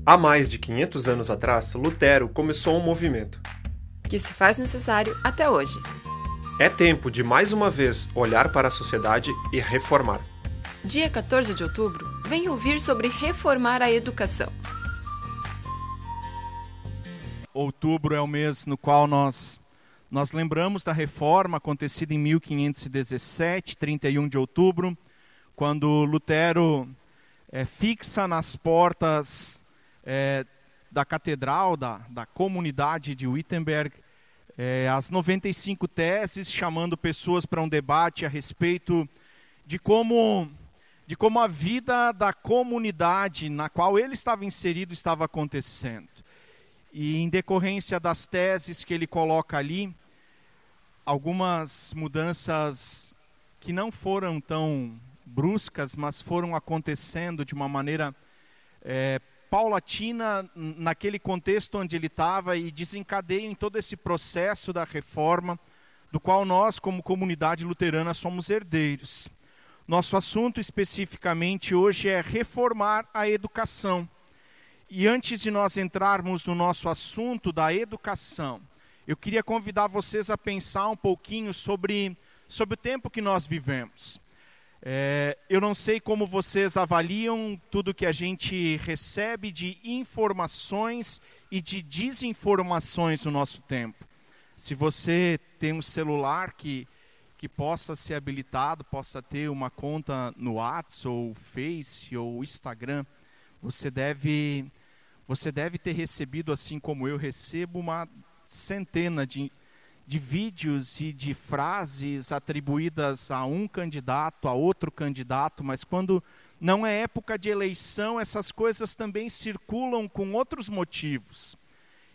Há mais de 500 anos atrás, Lutero começou um movimento que se faz necessário até hoje. É tempo de, mais uma vez, olhar para a sociedade e reformar. Dia 14 de outubro, vem ouvir sobre reformar a educação. Outubro é o mês no qual nós lembramos da reforma acontecida em 1517, 31 de outubro, quando Lutero fixa nas portas da catedral, da comunidade de Wittenberg, as 95 teses, chamando pessoas para um debate a respeito de como a vida da comunidade na qual ele estava inserido estava acontecendo. E em decorrência das teses que ele coloca ali, algumas mudanças que não foram tão bruscas, mas foram acontecendo de uma maneira paulatina naquele contexto onde ele estava e desencadeiam em todo esse processo da reforma, do qual nós, como comunidade luterana, somos herdeiros. Nosso assunto especificamente hoje é reformar a educação. E antes de nós entrarmos no nosso assunto da educação, eu queria convidar vocês a pensar um pouquinho sobre o tempo que nós vivemos. Eu não sei como vocês avaliam tudo que a gente recebe de informações e de desinformações no nosso tempo. Se você tem um celular que possa ser habilitado, possa ter uma conta no WhatsApp, ou Face, ou Instagram, você deve ter recebido, assim como eu recebo, uma centena de vídeos e de frases atribuídas a um candidato, a outro candidato, mas quando não é época de eleição, essas coisas também circulam com outros motivos.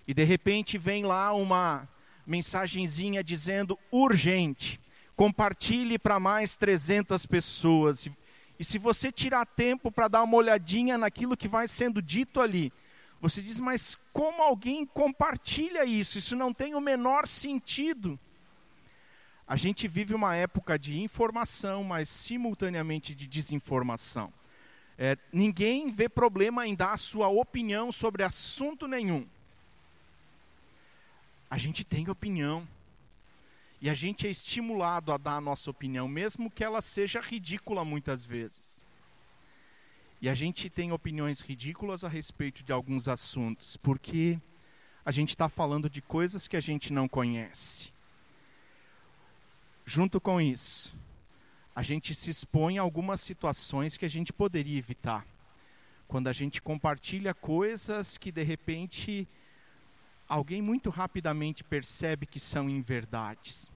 E de repente vem lá uma mensagenzinha dizendo urgente, compartilhe para mais 300 pessoas. E se você tirar tempo para dar uma olhadinha naquilo que vai sendo dito ali, você diz, mas como alguém compartilha isso? Isso não tem o menor sentido. A gente vive uma época de informação, mas simultaneamente de desinformação. Ninguém vê problema em dar a sua opinião sobre assunto nenhum. A gente tem opinião. E a gente é estimulado a dar a nossa opinião, mesmo que ela seja ridícula muitas vezes. E a gente tem opiniões ridículas a respeito de alguns assuntos, porque a gente está falando de coisas que a gente não conhece. Junto com isso, a gente se expõe a algumas situações que a gente poderia evitar. Quando a gente compartilha coisas que, de repente, alguém muito rapidamente percebe que são inverdades.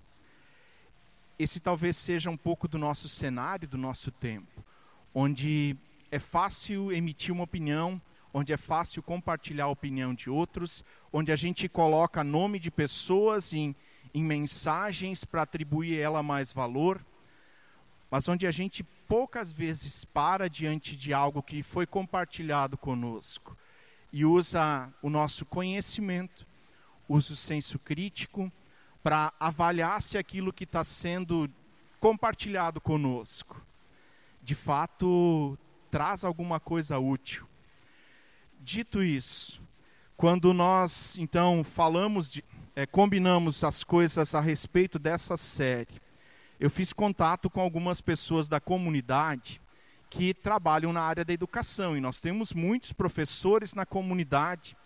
Esse talvez seja um pouco do nosso cenário, do nosso tempo, onde é fácil emitir uma opinião, onde é fácil compartilhar a opinião de outros, onde a gente coloca nome de pessoas em mensagens para atribuir a ela mais valor, mas onde a gente poucas vezes para diante de algo que foi compartilhado conosco e usa o nosso conhecimento, usa o senso crítico para avaliar se aquilo que está sendo compartilhado conosco, de fato, traz alguma coisa útil. Dito isso, quando nós, então, combinamos as coisas a respeito dessa série, eu fiz contato com algumas pessoas da comunidade que trabalham na área da educação, e nós temos muitos professores na comunidade,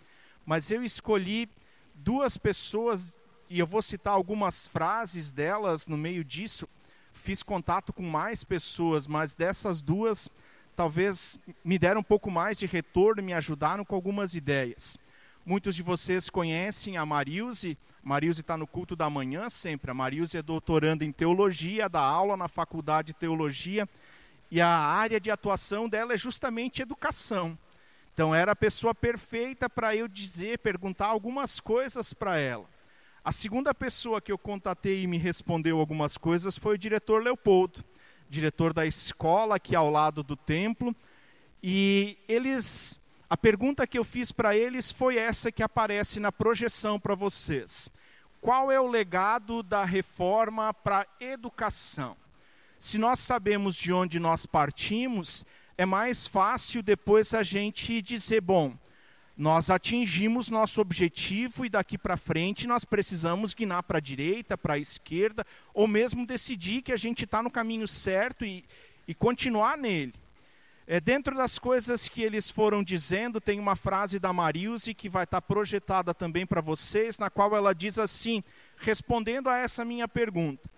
mas eu escolhi duas pessoas, e eu vou citar algumas frases delas no meio disso. Fiz contato com mais pessoas, mas dessas duas talvez me deram um pouco mais de retorno, me ajudaram com algumas ideias. Muitos de vocês conhecem a Marilze. Marilze está no culto da manhã sempre. A Marilze é doutoranda em teologia, dá aula na faculdade de teologia, e a área de atuação dela é justamente educação. Então era a pessoa perfeita para eu perguntar algumas coisas para ela. A segunda pessoa que eu contatei e me respondeu algumas coisas foi o diretor Leopoldo, diretor da escola aqui ao lado do templo, e a pergunta que eu fiz para eles foi essa que aparece na projeção para vocês. Qual é o legado da reforma para a educação? Se nós sabemos de onde nós partimos, é mais fácil depois a gente dizer, bom, nós atingimos nosso objetivo e daqui para frente nós precisamos guinar para a direita, para a esquerda, ou mesmo decidir que a gente está no caminho certo e continuar nele. Dentro das coisas que eles foram dizendo, tem uma frase da Marilze que vai estar projetada também para vocês, na qual ela diz assim, respondendo a essa minha pergunta,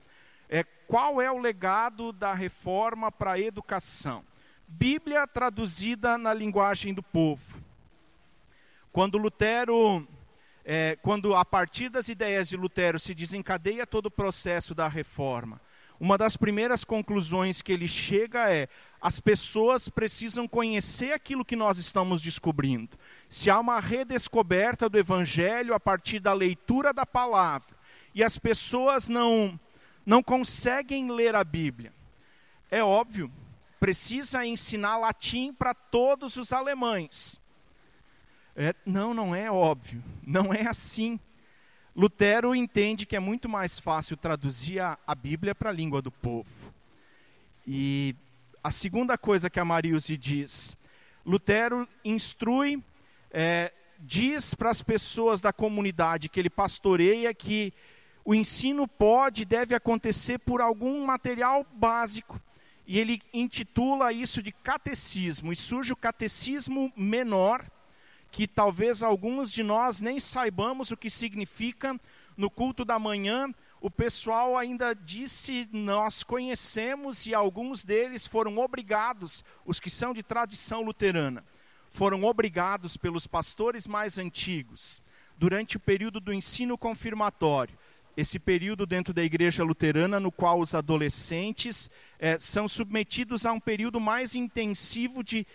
qual é o legado da reforma para a educação? Bíblia traduzida na linguagem do povo. Quando Lutero, quando a partir das ideias de Lutero se desencadeia todo o processo da reforma, uma das primeiras conclusões que ele chega as pessoas precisam conhecer aquilo que nós estamos descobrindo. Se há uma redescoberta do Evangelho a partir da leitura da palavra, e as pessoas não conseguem ler a Bíblia, é óbvio, precisa ensinar latim para todos os alemães. Não é óbvio, não é assim. Lutero entende que é muito mais fácil traduzir a Bíblia para a língua do povo. E a segunda coisa que a Marilze diz, Lutero instrui, diz para as pessoas da comunidade que ele pastoreia que o ensino pode e deve acontecer por algum material básico. E ele intitula isso de catecismo, e surge o catecismo menor, que talvez alguns de nós nem saibamos o que significa. No culto da manhã, o pessoal ainda disse, nós conhecemos, e alguns deles foram obrigados, os que são de tradição luterana, foram obrigados pelos pastores mais antigos, durante o período do ensino confirmatório, esse período dentro da igreja luterana, no qual os adolescentes são submetidos a um período mais intensivo de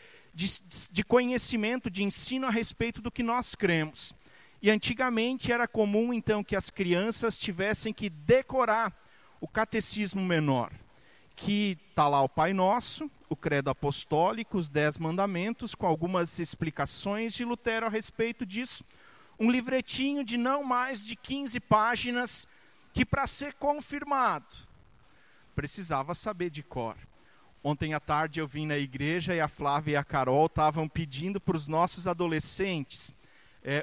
conhecimento, de ensino a respeito do que nós cremos. E antigamente era comum então que as crianças tivessem que decorar o catecismo menor, que está lá o Pai Nosso, o Credo Apostólico, os 10 Mandamentos, com algumas explicações de Lutero a respeito disso, um livretinho de não mais de 15 páginas, que para ser confirmado, precisava saber de cor. Ontem à tarde eu vim na igreja e a Flávia e a Carol estavam pedindo para os nossos adolescentes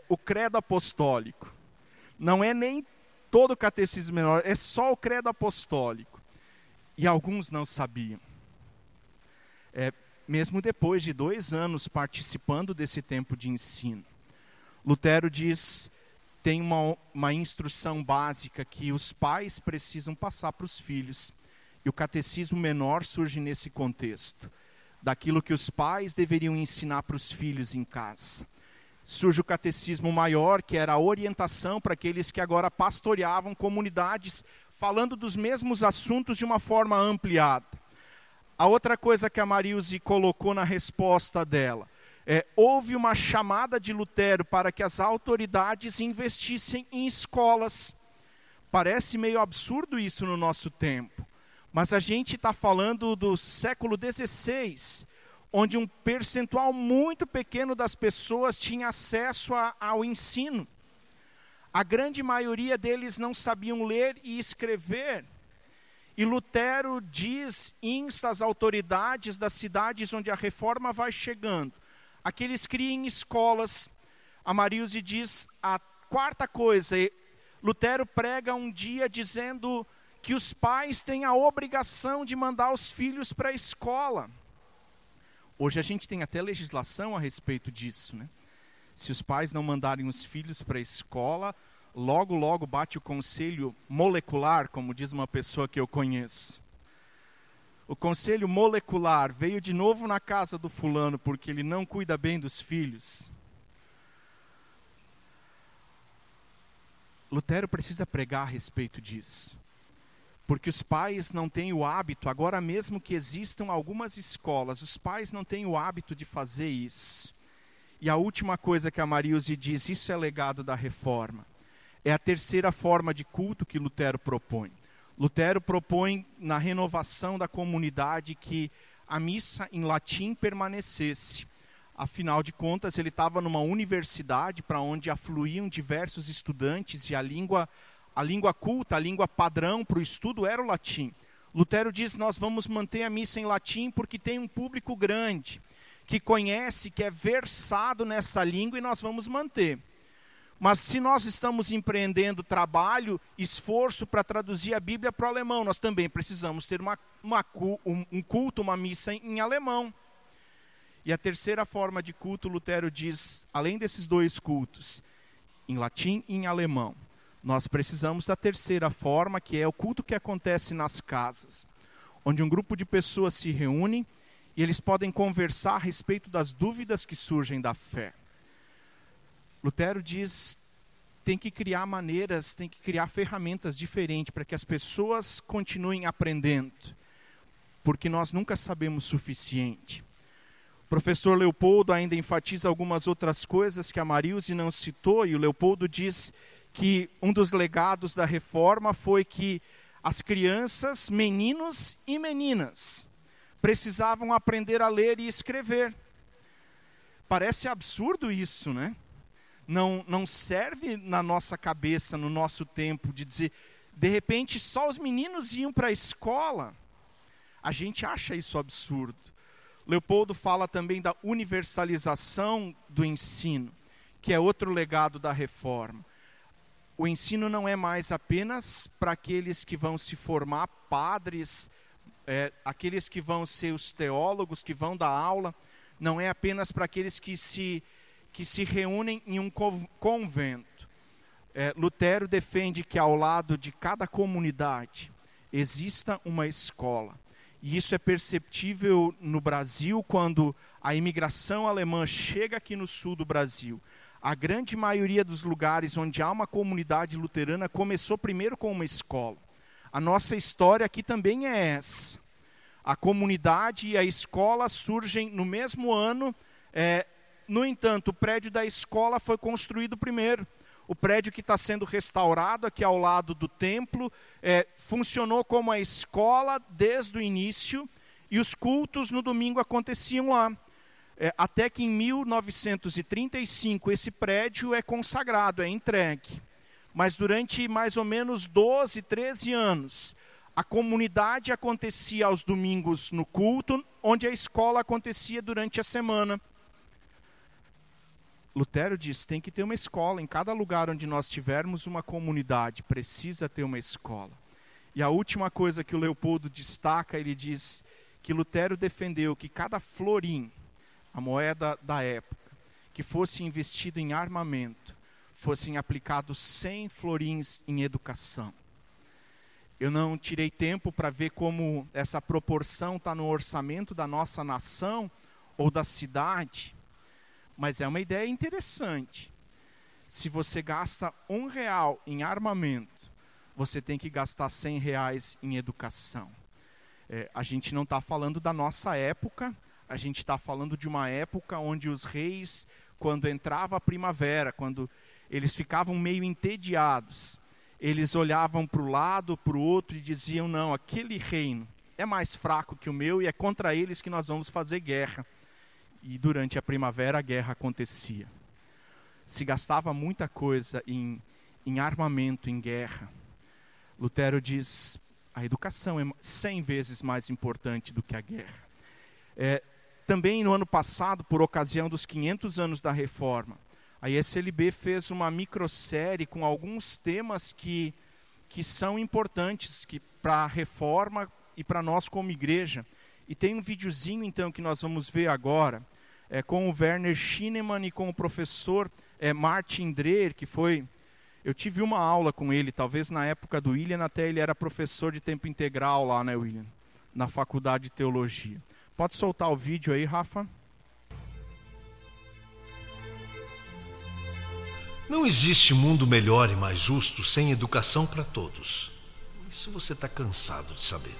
o credo apostólico. Não é nem todo o catecismo menor, é só o credo apostólico. E alguns não sabiam. Mesmo depois de 2 anos participando desse tempo de ensino. Lutero diz, tem uma instrução básica que os pais precisam passar para os filhos. E o catecismo menor surge nesse contexto, daquilo que os pais deveriam ensinar para os filhos em casa. Surge o catecismo maior, que era a orientação para aqueles que agora pastoreavam comunidades, falando dos mesmos assuntos de uma forma ampliada. A outra coisa que a Marilze colocou na resposta dela, houve uma chamada de Lutero para que as autoridades investissem em escolas. Parece meio absurdo isso no nosso tempo. Mas a gente está falando do século XVI, onde um percentual muito pequeno das pessoas tinha acesso ao ensino. A grande maioria deles não sabiam ler e escrever. E Lutero insta as autoridades das cidades onde a reforma vai chegando, a que eles criem escolas. A Marilze diz a quarta coisa, Lutero prega um dia dizendo que os pais têm a obrigação de mandar os filhos para a escola. Hoje a gente tem até legislação a respeito disso, né? Se os pais não mandarem os filhos para a escola, logo bate o conselho molecular, como diz uma pessoa que eu conheço. O conselho molecular veio de novo na casa do fulano porque ele não cuida bem dos filhos. Lutero precisa pregar a respeito disso. Porque os pais não têm o hábito, agora mesmo que existam algumas escolas, os pais não têm o hábito de fazer isso. E a última coisa que a Marilze diz, isso é legado da reforma, é a terceira forma de culto que Lutero propõe. Lutero propõe na renovação da comunidade que a missa em latim permanecesse. Afinal de contas, ele estava numa universidade para onde afluíam diversos estudantes e a língua culta, a língua padrão para o estudo era o latim. Lutero diz, nós vamos manter a missa em latim porque tem um público grande. que conhece, que é versado nessa língua, e nós vamos manter. Mas se nós estamos empreendendo trabalho, esforço para traduzir a Bíblia para o alemão, nós também precisamos ter um culto, uma missa em alemão. E a terceira forma de culto, Lutero diz, além desses dois cultos, em latim e em alemão, nós precisamos da terceira forma, que é o culto que acontece nas casas, onde um grupo de pessoas se reúnem e eles podem conversar a respeito das dúvidas que surgem da fé. Lutero diz, tem que criar maneiras, tem que criar ferramentas diferentes para que as pessoas continuem aprendendo, porque nós nunca sabemos o suficiente. O professor Leopoldo ainda enfatiza algumas outras coisas que a Marilze não citou, e o Leopoldo diz que um dos legados da reforma foi que as crianças, meninos e meninas, precisavam aprender a ler e escrever. Parece absurdo isso, né? Não serve na nossa cabeça, no nosso tempo, de dizer, de repente só os meninos iam para a escola. A gente acha isso absurdo. Leopoldo fala também da universalização do ensino, que é outro legado da reforma. O ensino não é mais apenas para aqueles que vão se formar padres, aqueles que vão ser os teólogos, que vão dar aula, não é apenas para aqueles que se reúnem em um convento. Lutero defende que ao lado de cada comunidade exista uma escola. E isso é perceptível no Brasil quando a imigração alemã chega aqui no sul do Brasil. A grande maioria dos lugares onde há uma comunidade luterana começou primeiro com uma escola. A nossa história aqui também é essa. A comunidade e a escola surgem no mesmo ano. No entanto, o prédio da escola foi construído primeiro. O prédio que está sendo restaurado aqui ao lado do templo funcionou como a escola desde o início, e os cultos no domingo aconteciam lá. Até que em 1935 esse prédio é consagrado, é entregue. Mas durante mais ou menos 12, 13 anos, a comunidade acontecia aos domingos no culto, onde a escola acontecia durante a semana. Lutero diz, tem que ter uma escola. Em cada lugar onde nós tivermos uma comunidade, precisa ter uma escola. E a última coisa que o Leopoldo destaca, ele diz que Lutero defendeu que cada florim, a moeda da época, que fosse investido em armamento, fossem aplicados 100 florins em educação. Eu não tirei tempo para ver como essa proporção está no orçamento da nossa nação ou da cidade, mas é uma ideia interessante. Se você gasta R$1 em armamento, você tem que gastar R$100 em educação. A gente não está falando da nossa época, a gente está falando de uma época onde os reis, quando entrava a primavera, quando eles ficavam meio entediados, eles olhavam para o lado, para o outro e diziam, não, aquele reino é mais fraco que o meu e é contra eles que nós vamos fazer guerra. E durante a primavera a guerra acontecia. Se gastava muita coisa em armamento, em guerra. Lutero diz, a educação é 100 vezes mais importante do que a guerra. Também no ano passado, por ocasião dos 500 anos da Reforma, a ISLB fez uma microsérie com alguns temas que são importantes para a Reforma e para nós como igreja. E tem um videozinho então que nós vamos ver agora, com o Werner Schinemann e com o professor Martin Dreher, que foi... Eu tive uma aula com ele, talvez na época do William, até ele era professor de tempo integral lá, né, William? Na faculdade de teologia. Pode soltar o vídeo aí, Rafa? Não existe mundo melhor e mais justo sem educação para todos. Isso você está cansado de saber.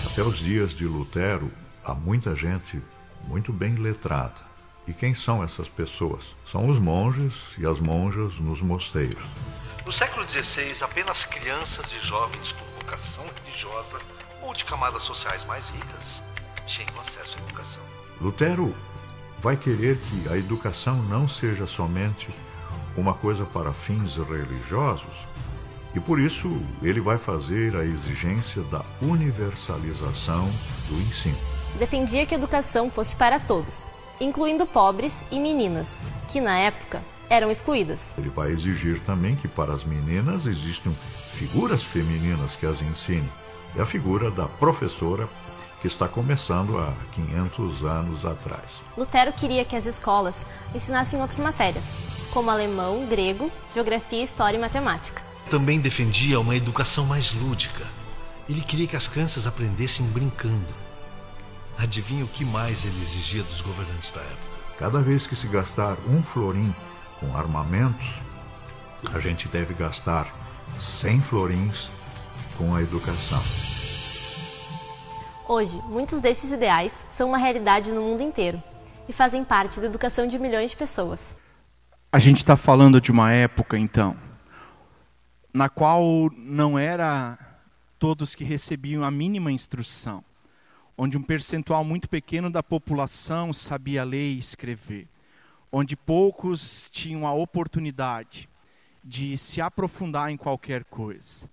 Até os dias de Lutero, há muita gente muito bem letrada. E quem são essas pessoas? São os monges e as monjas nos mosteiros. No século XVI, apenas crianças e jovens com vocação religiosa ou de camadas sociais mais ricas tinham acesso à educação. Lutero vai querer que a educação não seja somente uma coisa para fins religiosos, E por isso ele vai fazer a exigência da universalização do ensino. Defendia que a educação fosse para todos, incluindo pobres e meninas, que na época eram excluídas. Ele vai exigir também que para as meninas existam figuras femininas que as ensinem. É a figura da professora, que está começando há 500 anos atrás. Lutero queria que as escolas ensinassem outras matérias, como alemão, grego, geografia, história e matemática. Também defendia uma educação mais lúdica. Ele queria que as crianças aprendessem brincando. Adivinha o que mais ele exigia dos governantes da época? Cada vez que se gastar um florim com armamentos, a gente deve gastar 100 florins com a educação. Hoje, muitos destes ideais são uma realidade no mundo inteiro e fazem parte da educação de milhões de pessoas. A gente está falando de uma época, então, na qual não era todos que recebiam a mínima instrução, onde um percentual muito pequeno da população sabia ler e escrever, onde poucos tinham a oportunidade de se aprofundar em qualquer coisa.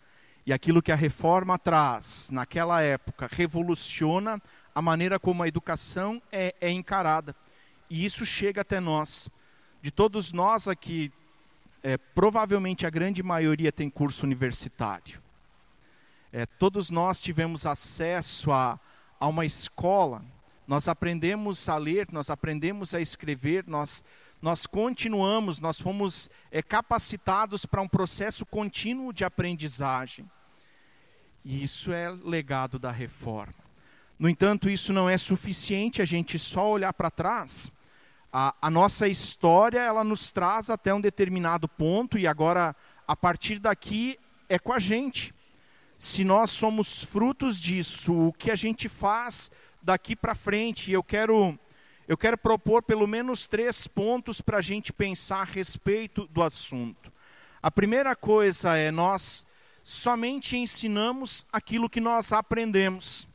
E aquilo que a reforma traz, naquela época, revoluciona a maneira como a educação é encarada. E isso chega até nós. De todos nós aqui, provavelmente a grande maioria tem curso universitário. Todos nós tivemos acesso a uma escola. Nós aprendemos a ler, nós aprendemos a escrever, nós continuamos, nós fomos capacitados para um processo contínuo de aprendizagem. E isso é legado da reforma. No entanto, isso não é suficiente a gente só olhar para trás. A nossa história, ela nos traz até um determinado ponto e agora, a partir daqui, é com a gente. Se nós somos frutos disso, o que a gente faz daqui para frente? Eu quero propor pelo menos 3 pontos para a gente pensar a respeito do assunto. A primeira coisa é nós somente ensinamos aquilo que nós aprendemos.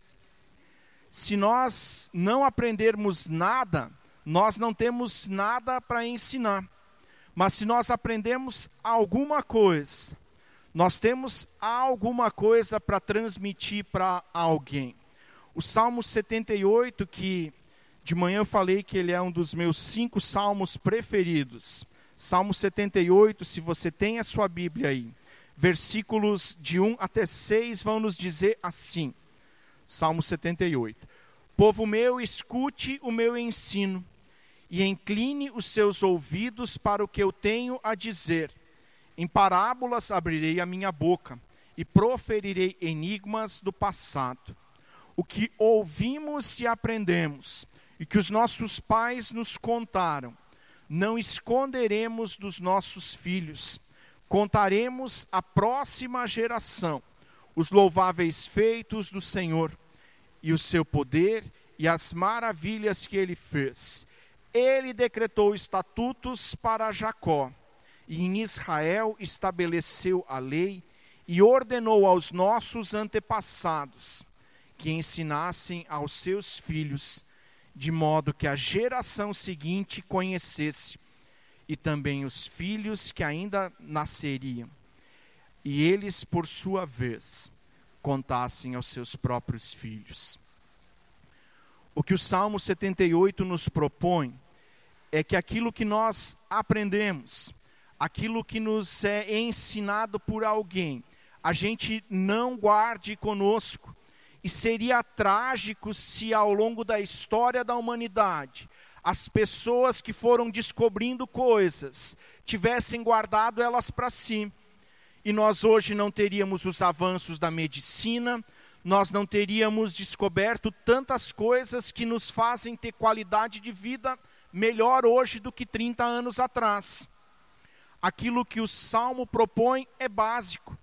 Se nós não aprendermos nada, nós não temos nada para ensinar. Mas se nós aprendemos alguma coisa, nós temos alguma coisa para transmitir para alguém. O Salmo 78, que de manhã eu falei que ele é um dos meus 5 salmos preferidos. Salmo 78, se você tem a sua Bíblia aí, versículos de 1 até 6 vão nos dizer assim. Salmo 78. Povo meu, escute o meu ensino e incline os seus ouvidos para o que eu tenho a dizer. Em parábolas abrirei a minha boca e proferirei enigmas do passado. O que ouvimos e aprendemos e que os nossos pais nos contaram, não esconderemos dos nossos filhos. Contaremos à próxima geração os louváveis feitos do Senhor e o seu poder e as maravilhas que ele fez. Ele decretou estatutos para Jacó e em Israel estabeleceu a lei e ordenou aos nossos antepassados que ensinassem aos seus filhos, de modo que a geração seguinte conhecesse, e também os filhos que ainda nasceriam, e eles, por sua vez, contassem aos seus próprios filhos. O que o Salmo 78 nos propõe é que aquilo que nós aprendemos, aquilo que nos é ensinado por alguém, a gente não guarde conosco. E seria trágico se ao longo da história da humanidade, as pessoas que foram descobrindo coisas, tivessem guardado elas para si. E nós hoje não teríamos os avanços da medicina, nós não teríamos descoberto tantas coisas que nos fazem ter qualidade de vida melhor hoje do que 30 anos atrás. Aquilo que o Salmo propõe é básico.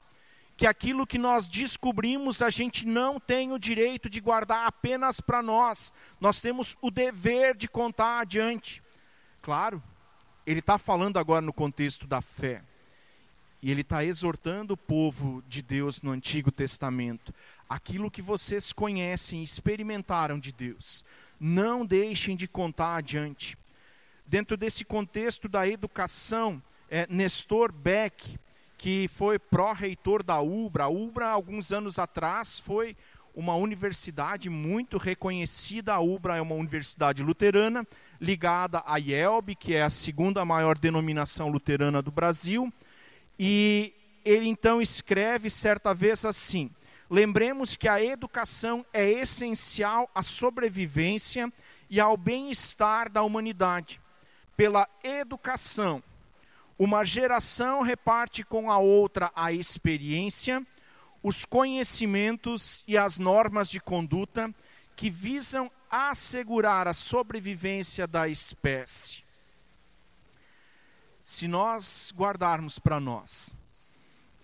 Que aquilo que nós descobrimos, a gente não tem o direito de guardar apenas para nós. Nós temos o dever de contar adiante. Claro, ele está falando agora no contexto da fé. E ele está exortando o povo de Deus no Antigo Testamento. Aquilo que vocês conhecem e experimentaram de Deus, não deixem de contar adiante. Dentro desse contexto da educação, Nestor Beck, que foi pró-reitor da UBRA. A UBRA, alguns anos atrás, foi uma universidade muito reconhecida. A UBRA é uma universidade luterana, ligada à IELB, que é a segunda maior denominação luterana do Brasil. E ele então escreve certa vez assim: lembremos que a educação é essencial à sobrevivência e ao bem-estar da humanidade. Pela educação, uma geração reparte com a outra a experiência, os conhecimentos e as normas de conduta que visam assegurar a sobrevivência da espécie. Se nós guardarmos para nós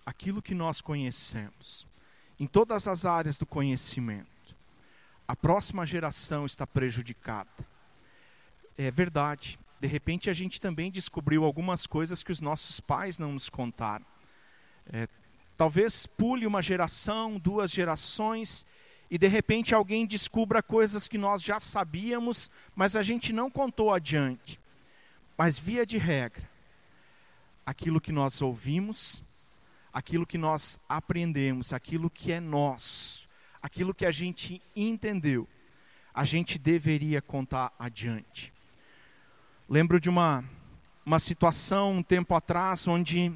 aquilo que nós conhecemos, em todas as áreas do conhecimento, a próxima geração está prejudicada. É verdade. De repente a gente também descobriu algumas coisas que os nossos pais não nos contaram. Talvez pule uma geração, 2 gerações, e de repente alguém descubra coisas que nós já sabíamos, mas a gente não contou adiante. Mas via de regra, aquilo que nós ouvimos, aquilo que nós aprendemos, aquilo que é nosso, aquilo que a gente entendeu, a gente deveria contar adiante. Lembro de uma situação um tempo atrás, onde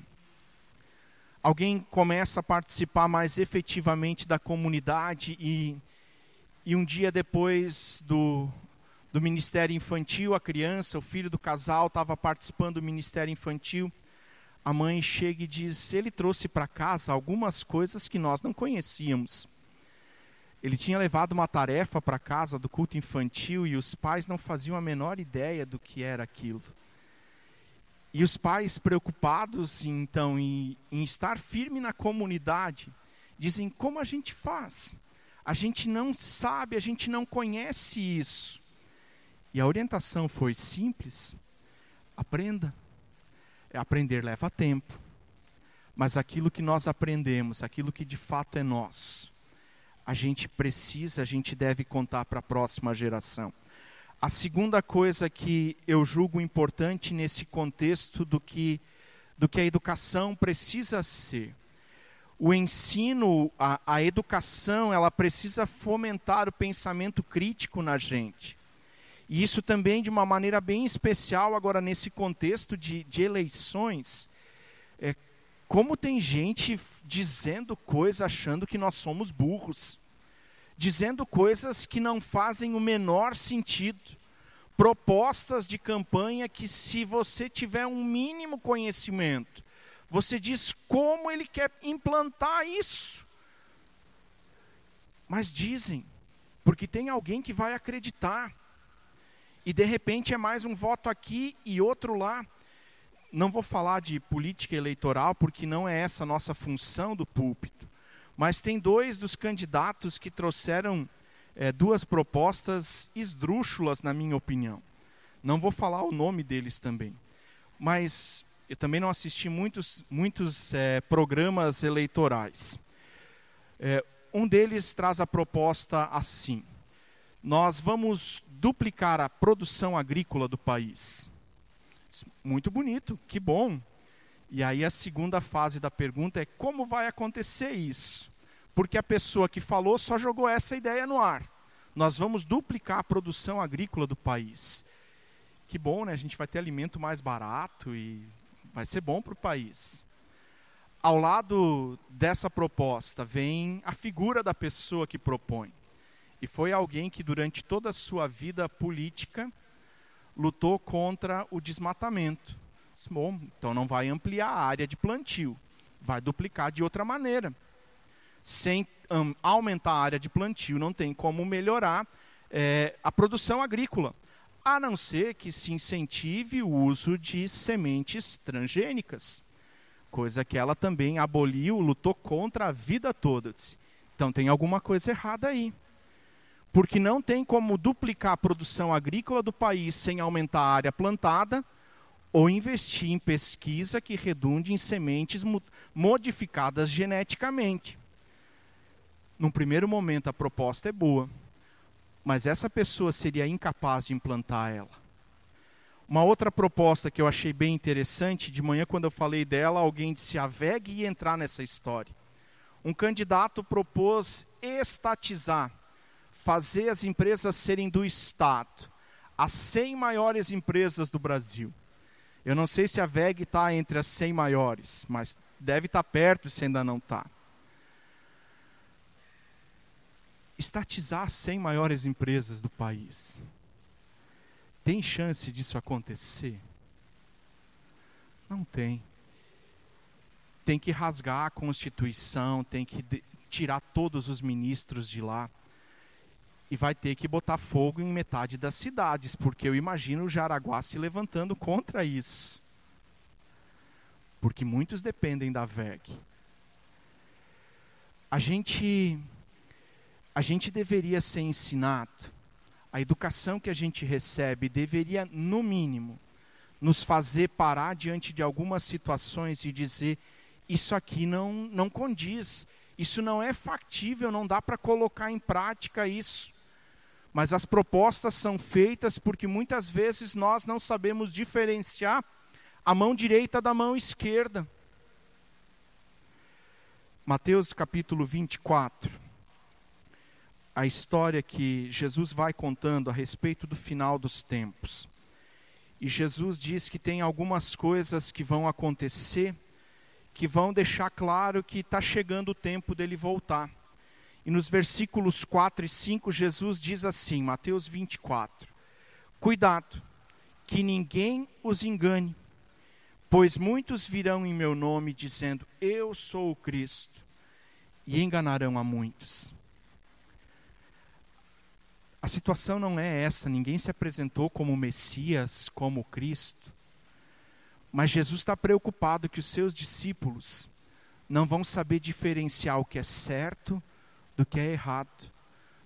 alguém começa a participar mais efetivamente da comunidade e um dia depois do Ministério Infantil, a criança, o filho do casal, estava participando do Ministério Infantil. A mãe chega e diz: ele trouxe para casa algumas coisas que nós não conhecíamos. Ele tinha levado uma tarefa para casa do culto infantil e os pais não faziam a menor ideia do que era aquilo. E os pais, preocupados então em estar firme na comunidade, dizem: como a gente faz? A gente não sabe, a gente não conhece isso. E a orientação foi simples: aprenda. Aprender leva tempo, mas aquilo que nós aprendemos, aquilo que de fato é nosso, a gente deve contar para a próxima geração. A segunda coisa que eu julgo importante nesse contexto do que a educação precisa ser: o ensino, a educação, ela precisa fomentar o pensamento crítico na gente. E isso também de uma maneira bem especial agora nesse contexto de eleições. Como tem gente dizendo coisas achando que nós somos burros, dizendo coisas que não fazem o menor sentido, propostas de campanha que, se você tiver um mínimo conhecimento, você diz como ele quer implantar isso. Mas dizem, porque tem alguém que vai acreditar. E de repente é mais um voto aqui e outro lá. Não vou falar de política eleitoral, porque não é essa a nossa função do púlpito. Mas tem 2 dos candidatos que trouxeram 2 propostas esdrúxulas, na minha opinião. Não vou falar o nome deles também. Mas eu também não assisti muitos programas eleitorais. Um deles traz a proposta assim: nós vamos duplicar a produção agrícola do país. Muito bonito, que bom. E aí a segunda fase da pergunta é: como vai acontecer isso? Porque a pessoa que falou só jogou essa ideia no ar. Nós vamos duplicar a produção agrícola do país. Que bom, né? A gente vai ter alimento mais barato e vai ser bom para o país. Ao lado dessa proposta vem a figura da pessoa que propõe. E foi alguém que durante toda a sua vida política lutou contra o desmatamento. Bom, então não vai ampliar a área de plantio, vai duplicar de outra maneira. Sem aumentar a área de plantio, não tem como melhorar a produção agrícola, a não ser que se incentive o uso de sementes transgênicas, coisa que ela também aboliu, lutou contra a vida toda. Então tem alguma coisa errada aí. Porque não tem como duplicar a produção agrícola do país sem aumentar a área plantada ou investir em pesquisa que redunde em sementes modificadas geneticamente. Num primeiro momento a proposta é boa, mas essa pessoa seria incapaz de implantar ela. Uma outra proposta que eu achei bem interessante, de manhã quando eu falei dela, alguém disse a VEG ia entrar nessa história. Um candidato propôs estatizar, fazer as empresas serem do Estado, as 100 maiores empresas do Brasil. Eu não sei se a VEG está entre as 100 maiores, mas deve estar perto se ainda não está. Estatizar as 100 maiores empresas do país. Tem chance disso acontecer? Não tem. Tem que rasgar a Constituição, tem que tirar todos os ministros de lá. E vai ter que botar fogo em metade das cidades, porque eu imagino o Jaraguá se levantando contra isso. Porque muitos dependem da VEG. A gente deveria ser ensinado, a educação que a gente recebe deveria, no mínimo, nos fazer parar diante de algumas situações e dizer, isso aqui não condiz, isso não é factível, não dá para colocar em prática isso. Mas as propostas são feitas porque muitas vezes nós não sabemos diferenciar a mão direita da mão esquerda. Mateus capítulo 24. A história que Jesus vai contando a respeito do final dos tempos. E Jesus diz que tem algumas coisas que vão acontecer, que vão deixar claro que está chegando o tempo dele voltar. E nos versículos 4 e 5, Jesus diz assim, Mateus 24, cuidado, que ninguém os engane, pois muitos virão em meu nome dizendo, eu sou o Cristo, e enganarão a muitos. A situação não é essa, ninguém se apresentou como Messias, como Cristo, mas Jesus está preocupado que os seus discípulos não vão saber diferenciar o que é certo do que é errado.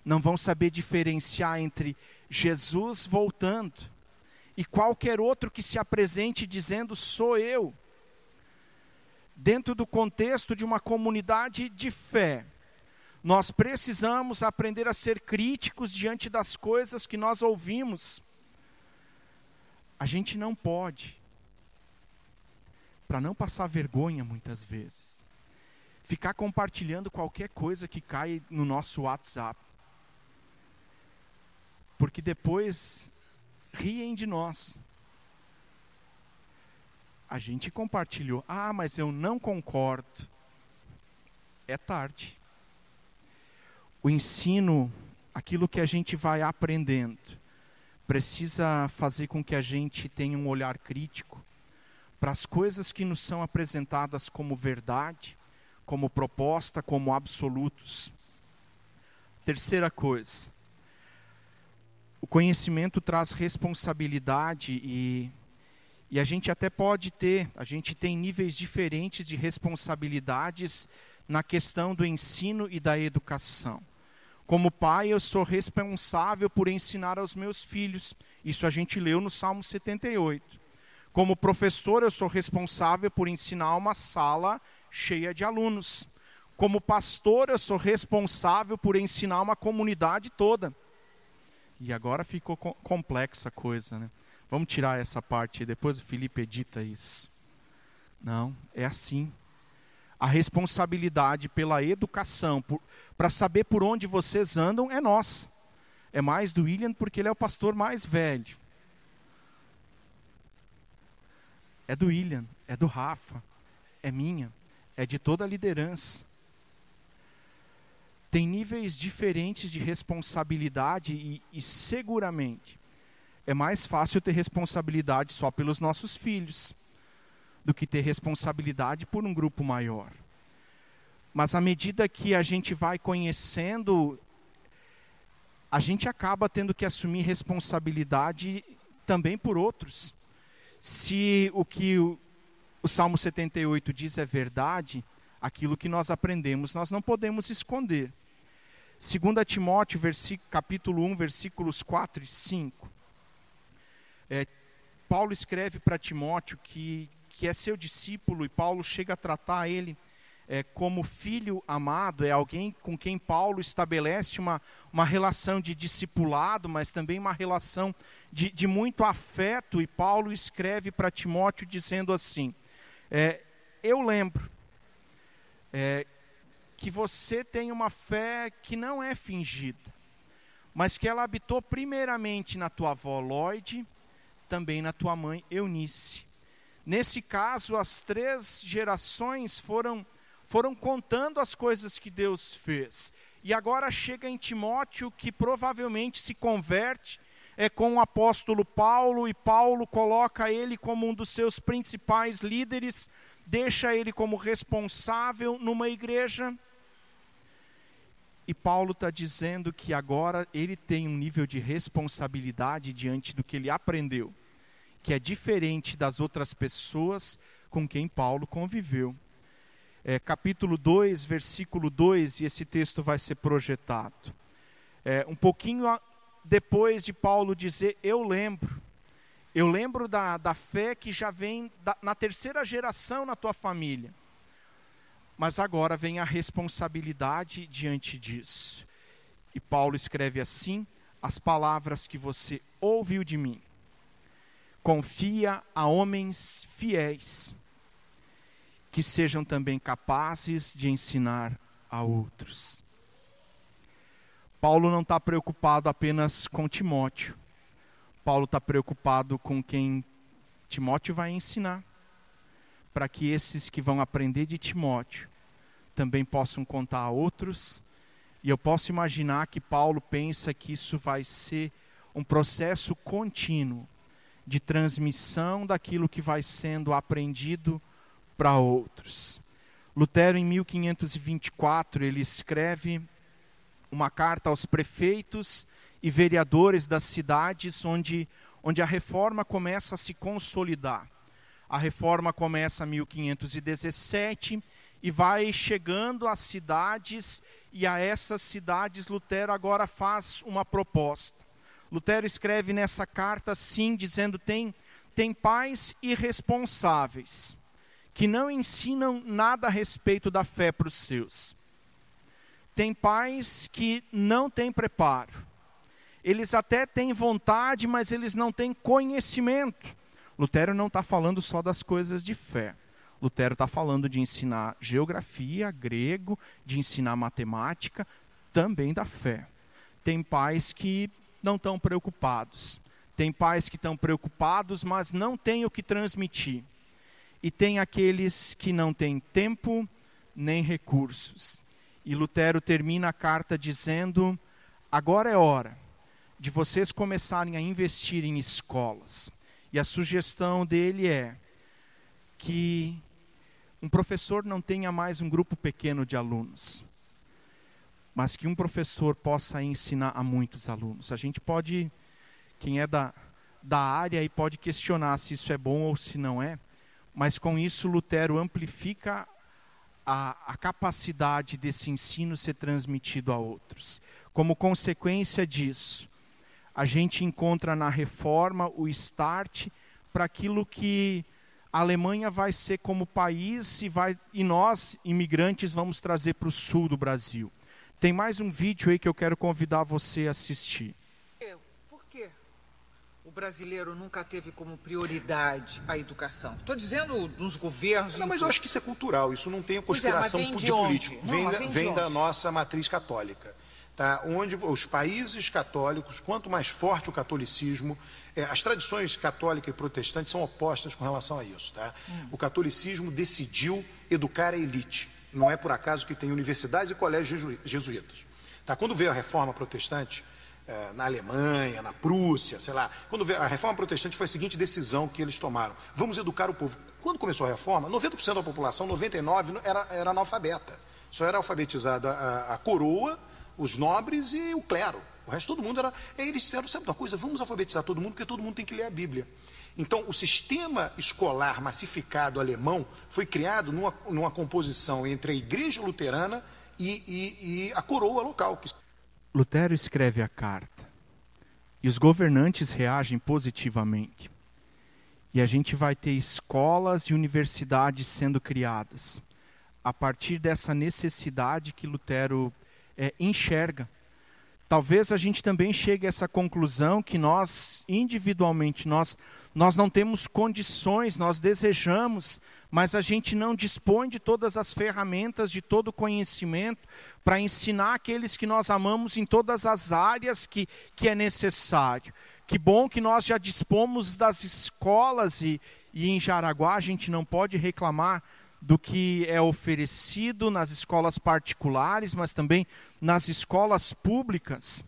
Não vão saber diferenciar entre Jesus voltando e qualquer outro que se apresente dizendo, sou eu. Dentro do contexto de uma comunidade de fé, nós precisamos aprender a ser críticos diante das coisas que nós ouvimos. A gente não pode, para não passar vergonha muitas vezes, ficar compartilhando qualquer coisa que cai no nosso WhatsApp. Porque depois riem de nós. A gente compartilhou. Ah, mas eu não concordo. É tarde. O ensino, aquilo que a gente vai aprendendo, precisa fazer com que a gente tenha um olhar crítico para as coisas que nos são apresentadas como verdade, como proposta, como absolutos. Terceira coisa, o conhecimento traz responsabilidade e a gente até pode ter, a gente tem níveis diferentes de responsabilidades na questão do ensino e da educação. Como pai, eu sou responsável por ensinar aos meus filhos, isso a gente leu no Salmo 78. Como professor, eu sou responsável por ensinar uma sala cheia de alunos. Como pastor, eu sou responsável por ensinar uma comunidade toda. E agora ficou complexa a coisa, né? Vamos tirar essa parte, depois o Felipe edita isso. Não, é assim. A responsabilidade pela educação, para saber por onde vocês andam, é nossa. É mais do William, porque ele é o pastor mais velho. É do William, é do Rafa, é minha. É de toda a liderança. Tem níveis diferentes de responsabilidade e seguramente é mais fácil ter responsabilidade só pelos nossos filhos do que ter responsabilidade por um grupo maior. Mas à medida que a gente vai conhecendo, a gente acaba tendo que assumir responsabilidade também por outros. Se o que o Salmo 78 diz é verdade, aquilo que nós aprendemos, nós não podemos esconder. 2 Timóteo, capítulo 1, versículos 4 e 5. Paulo escreve para Timóteo que é seu discípulo, e Paulo chega a tratar ele como filho amado, é alguém com quem Paulo estabelece uma relação de discipulado, mas também uma relação de muito afeto. E Paulo escreve para Timóteo dizendo assim, eu lembro que você tem uma fé que não é fingida, mas que ela habitou primeiramente na tua avó Lóide, também na tua mãe Eunice. Nesse caso, as 3 gerações foram contando as coisas que Deus fez. E agora chega em Timóteo, que provavelmente se converte com o apóstolo Paulo, e Paulo coloca ele como um dos seus principais líderes, deixa ele como responsável numa igreja. E Paulo está dizendo que agora ele tem um nível de responsabilidade diante do que ele aprendeu, que é diferente das outras pessoas com quem Paulo conviveu. Capítulo 2, versículo 2, e esse texto vai ser projetado. Um pouquinho depois de Paulo dizer, eu lembro da fé que já vem na 3ª geração na tua família. Mas agora vem a responsabilidade diante disso. E Paulo escreve assim, as palavras que você ouviu de mim. Confia a homens fiéis, que sejam também capazes de ensinar a outros. Paulo não está preocupado apenas com Timóteo. Paulo está preocupado com quem Timóteo vai ensinar, para que esses que vão aprender de Timóteo também possam contar a outros. E eu posso imaginar que Paulo pensa que isso vai ser um processo contínuo de transmissão daquilo que vai sendo aprendido para outros. Lutero, em 1524, ele escreve uma carta aos prefeitos e vereadores das cidades onde a reforma começa a se consolidar. A reforma começa em 1517 e vai chegando às cidades, e a essas cidades Lutero agora faz uma proposta. Lutero escreve nessa carta assim, dizendo, tem pais irresponsáveis, que não ensinam nada a respeito da fé para os seus. Tem pais que não têm preparo. Eles até têm vontade, mas eles não têm conhecimento. Lutero não está falando só das coisas de fé. Lutero está falando de ensinar geografia, grego, de ensinar matemática, também da fé. Tem pais que não estão preocupados. Tem pais que estão preocupados, mas não têm o que transmitir. E tem aqueles que não têm tempo nem recursos. E Lutero termina a carta dizendo, agora é hora de vocês começarem a investir em escolas. E a sugestão dele é que um professor não tenha mais um grupo pequeno de alunos, mas que um professor possa ensinar a muitos alunos. A gente pode, quem é da área, e pode questionar se isso é bom ou se não é, mas com isso Lutero amplifica a capacidade desse ensino ser transmitido a outros. Como consequência disso, a gente encontra na reforma o start para aquilo que a Alemanha vai ser como país e nós, imigrantes, vamos trazer para o sul do Brasil. Tem mais um vídeo aí que eu quero convidar você a assistir. Por que o brasileiro nunca teve como prioridade a educação? Estou dizendo nos governos... Não, mas eu acho que isso é cultural, isso não tem conspiração de político. Vem da nossa matriz católica. Tá? Onde os países católicos, quanto mais forte o catolicismo, as tradições católica e protestante são opostas com relação a isso. Tá? O catolicismo decidiu educar a elite. Não é por acaso que tem universidades e colégios jesuítas. Tá? Quando veio a reforma protestante, na Alemanha, na Prússia, sei lá, quando veio a reforma protestante foi a seguinte decisão que eles tomaram: vamos educar o povo. Quando começou a reforma, 90% da população, 99% era analfabeta. Só era alfabetizada a coroa, os nobres e o clero. O resto todo mundo era... Aí eles disseram, sabe uma coisa, vamos alfabetizar todo mundo, porque todo mundo tem que ler a Bíblia. Então, o sistema escolar massificado alemão foi criado numa composição entre a igreja luterana e a coroa local. Lutero escreve a carta, e os governantes reagem positivamente. E a gente vai ter escolas e universidades sendo criadas. a partir dessa necessidade que Lutero enxerga. Talvez a gente também chegue a essa conclusão que nós, individualmente, nós não temos condições, nós desejamos, mas a gente não dispõe de todas as ferramentas, de todo o conhecimento para ensinar aqueles que nós amamos em todas as áreas que é necessário. Que bom que nós já dispomos das escolas e em Jaraguá a gente não pode reclamar do que é oferecido nas escolas particulares, mas também nas escolas públicas.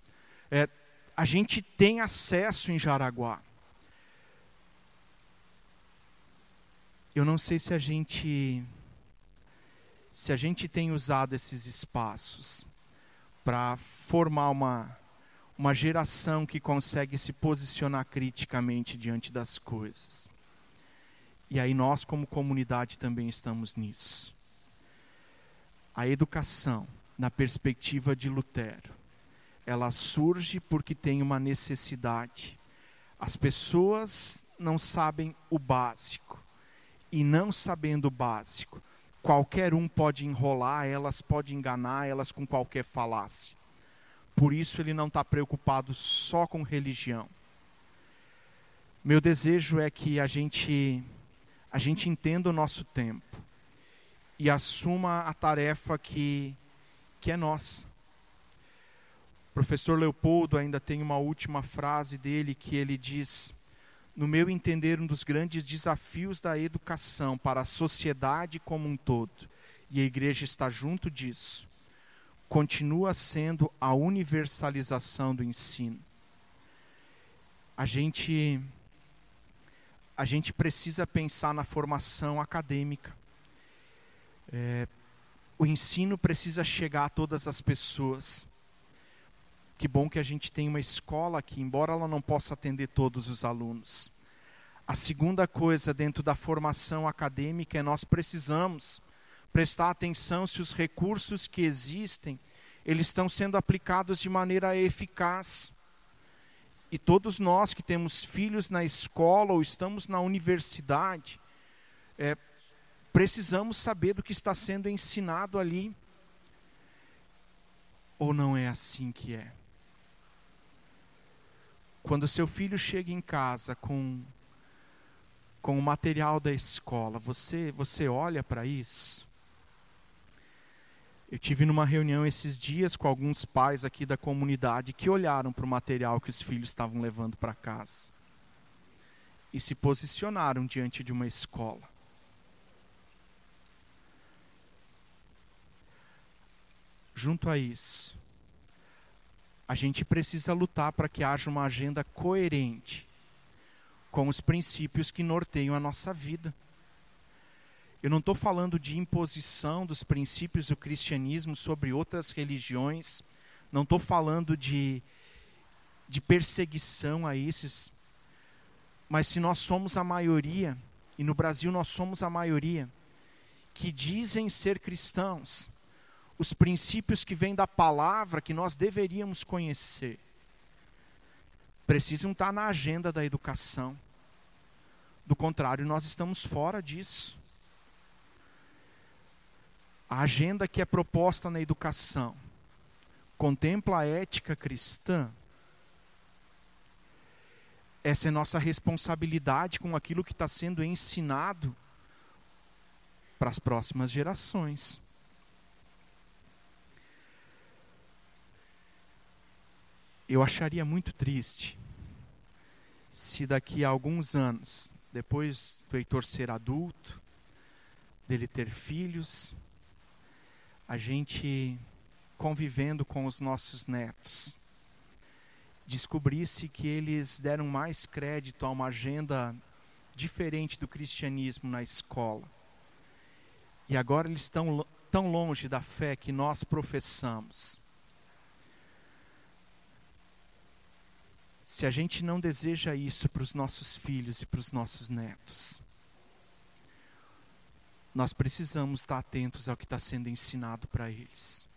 A gente tem acesso em Jaraguá. Eu não sei se a gente tem usado esses espaços para formar uma geração que consegue se posicionar criticamente diante das coisas. E aí nós, como comunidade, também estamos nisso. A educação, na perspectiva de Lutero, ela surge porque tem uma necessidade. As pessoas não sabem o básico. E não sabendo o básico, qualquer um pode enrolar elas, pode enganar elas com qualquer falácia. Por isso ele não está preocupado só com religião. Meu desejo é que a gente entenda o nosso tempo e assuma a tarefa que é nossa. O professor Leopoldo ainda tem uma última frase dele que ele diz: no meu entender, um dos grandes desafios da educação para a sociedade como um todo, e a igreja está junto disso, continua sendo a universalização do ensino. A gente precisa pensar na formação acadêmica. O ensino precisa chegar a todas as pessoas. Que bom que a gente tem uma escola que, embora ela não possa atender todos os alunos. A segunda coisa dentro da formação acadêmica é nós precisamos prestar atenção se os recursos que existem, eles estão sendo aplicados de maneira eficaz. E todos nós que temos filhos na escola ou estamos na universidade, precisamos saber do que está sendo ensinado ali. Ou não é assim que é? Quando seu filho chega em casa com o material da escola, você olha para isso? Eu tive numa reunião esses dias com alguns pais aqui da comunidade que olharam para o material que os filhos estavam levando para casa e se posicionaram diante de uma escola. Junto a isso, a gente precisa lutar para que haja uma agenda coerente com os princípios que norteiam a nossa vida. Eu não estou falando de imposição dos princípios do cristianismo sobre outras religiões, não estou falando de perseguição a esses, mas se nós somos a maioria, e no Brasil nós somos a maioria, que dizem ser cristãos, os princípios que vêm da palavra que nós deveríamos conhecer, precisam estar na agenda da educação. Do contrário, nós estamos fora disso. A agenda que é proposta na educação contempla a ética cristã. Essa é nossa responsabilidade com aquilo que está sendo ensinado para as próximas gerações. Eu acharia muito triste se daqui a alguns anos, depois do Heitor ser adulto, dele ter filhos, a gente convivendo com os nossos netos, descobrisse que eles deram mais crédito a uma agenda diferente do cristianismo na escola. E agora eles estão tão longe da fé que nós professamos. Se a gente não deseja isso para os nossos filhos e para os nossos netos, nós precisamos estar atentos ao que está sendo ensinado para eles.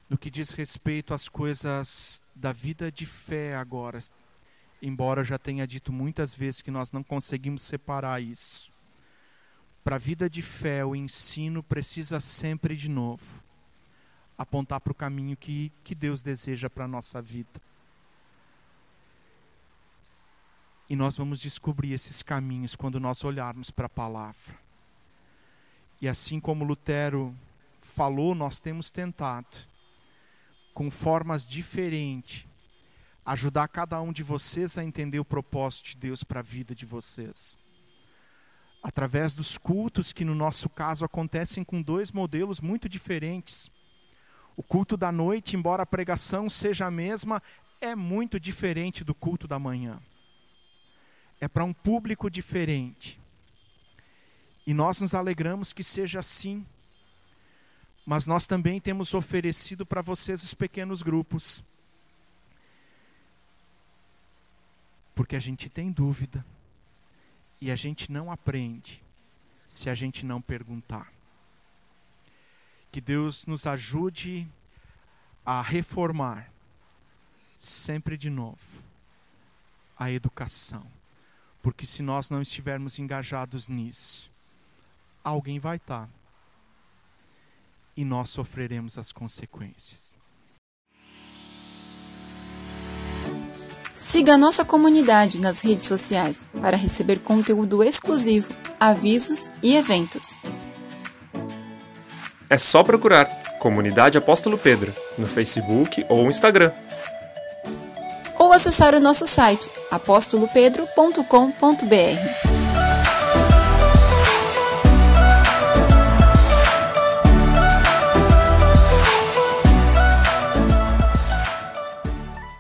No que diz respeito às coisas da vida de fé agora, embora eu já tenha dito muitas vezes que nós não conseguimos separar isso, para a vida de fé, o ensino precisa sempre, de novo, apontar para o caminho que Deus deseja para a nossa vida. E nós vamos descobrir esses caminhos quando nós olharmos para a palavra. E assim como Lutero falou, nós temos tentado, com formas diferentes, ajudar cada um de vocês a entender o propósito de Deus para a vida de vocês. Através dos cultos que no nosso caso acontecem com 2 modelos muito diferentes. O culto da noite, embora a pregação seja a mesma, é muito diferente do culto da manhã. É para um público diferente. E nós nos alegramos que seja assim. Mas nós também temos oferecido para vocês os pequenos grupos. Porque a gente tem dúvida. E a gente não aprende se a gente não perguntar. Que Deus nos ajude a reformar, sempre de novo, a educação. Porque se nós não estivermos engajados nisso, alguém vai estar. E nós sofreremos as consequências. Siga a nossa comunidade nas redes sociais para receber conteúdo exclusivo, avisos e eventos. É só procurar Comunidade Apóstolo Pedro no Facebook ou Instagram. Ou acessar o nosso site apostolopedro.com.br.